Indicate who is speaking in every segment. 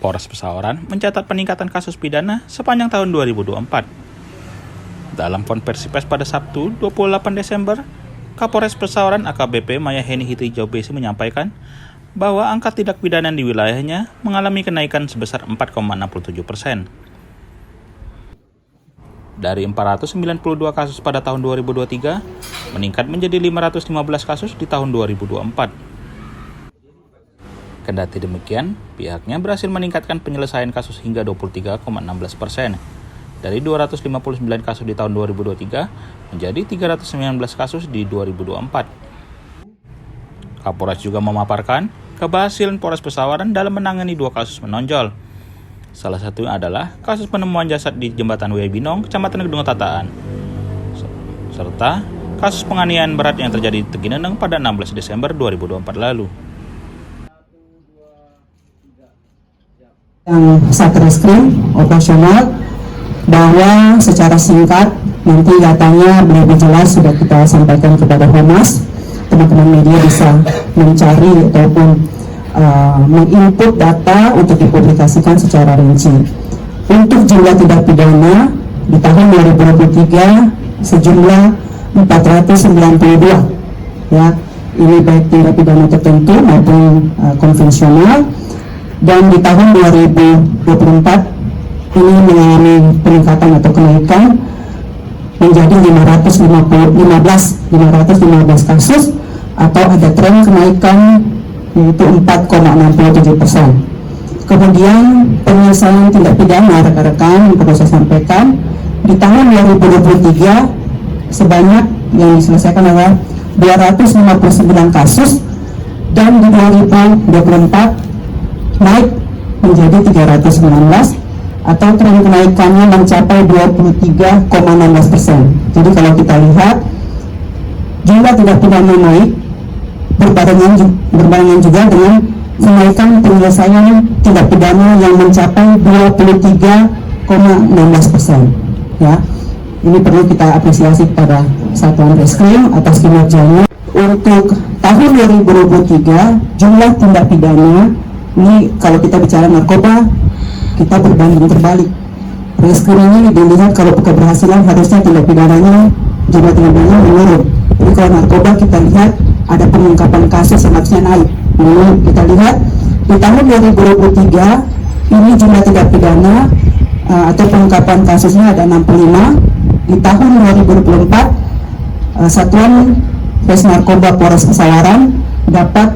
Speaker 1: Polres Pesawaran mencatat peningkatan kasus pidana sepanjang tahun 2024. Dalam konversi pers pada Sabtu 28 Desember, Kapolres Pesawaran AKBP Mayaheni Hitrijau Besi menyampaikan bahwa angka tindak pidana di wilayahnya mengalami kenaikan sebesar 4,67%. Dari 492 kasus pada tahun 2023, meningkat menjadi 515 kasus di tahun 2024. Kendati demikian, pihaknya berhasil meningkatkan penyelesaian kasus hingga 23,16%, dari 259 kasus di tahun 2023 menjadi 319 kasus di 2024. Kapolres juga memaparkan keberhasilan Polres Pesawaran dalam menangani 2 kasus menonjol. Salah satunya adalah kasus penemuan jasad di Jembatan Wiyabinong, Kecamatan Gedung Tataan, serta kasus penganiayaan berat yang terjadi di Tegineneng pada 16 Desember 2024 lalu.
Speaker 2: Yang Satreskrim operasional bahwa secara singkat nanti datanya lebih jelas sudah kita sampaikan kepada Humas, teman-teman media bisa mencari ataupun menginput data untuk dipublikasikan secara rinci. Untuk jumlah tindak pidana di tahun 2023 sejumlah 492, ya, ini baik tindak pidana tertentu maupun konvensional. Dan di tahun 2024 ini mengalami peningkatan atau kenaikan menjadi 515 kasus, atau ada tren kenaikan yaitu 4,67%. Kemudian penyelesaian tindak pidana rekan-rekan yang perlu saya sampaikan, di tahun 2023 sebanyak yang diselesaikan adalah 259 kasus, dan di 2024 naik menjadi 319, atau tren kenaikannya mencapai 23,16%. Jadi kalau kita lihat jumlah tindak pidana naik berbarengan juga dengan kenaikan penyelesaian tindak pidana yang mencapai 23,16%. Ya, ini perlu kita apresiasi kepada Satuan Reskrim atas kinerjanya. Untuk tahun 2023 jumlah tindak pidana ini, kalau kita bicara narkoba, kita berbanding terbalik. Reskrim ini dilihat kalau keberhasilan harusnya tindak pidananya, jumlah tindak pidana menurun. Jadi kalau narkoba kita lihat ada pengungkapan kasus harusnya naik. Lalu kita lihat di tahun 2023 ini jumlah tindak pidana atau pengungkapan kasusnya ada 65. Di tahun 2024 Satuan Res Narkoba Polres Pesawaran dapat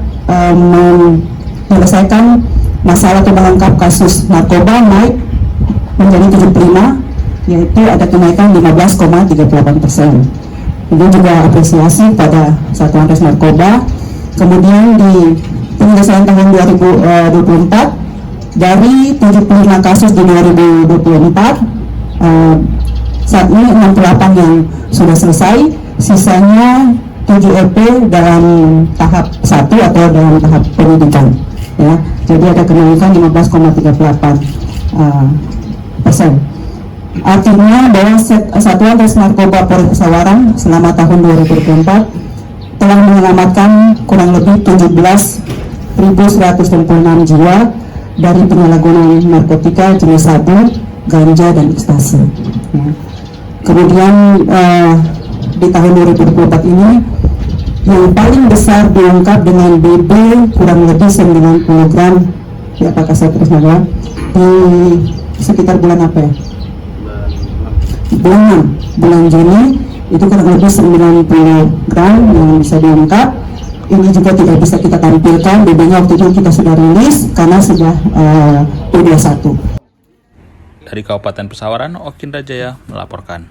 Speaker 2: menyelesaikan masalah atau mengungkap kasus narkoba naik menjadi 75, yaitu ada kenaikan 15,38%. Ini juga apresiasi pada Satuan Res Narkoba. Kemudian di penyelesaian tahun 2024 dari 75 kasus di 2024, saat ini 68 yang sudah selesai, sisanya 7 EP dalam tahap 1 atau dalam tahap penyidikan. Ya, jadi ada kenaikan 15,38%. Artinya bahwa Satuan Res Narkoba Polres Pesawaran selama tahun 2024 telah menyelamatkan kurang lebih 17.166 jiwa dari penyalahgunaan narkotika jenis sabu, ganja, dan ekstasi. Ya. Kemudian di tahun 2024 ini yang paling besar diungkap dengan BB kurang lebih 90 gram, ya Pak Kasat Trisnaga, di sekitar bulan apa ya? Bulan Juni itu kurang lebih 90 gram yang bisa diungkap. Ini juga tidak bisa kita tampilkan, BB-nya waktu itu kita sudah rilis karena sudah P21.
Speaker 1: Dari Kabupaten Pesawaran, Okin Rajaya melaporkan.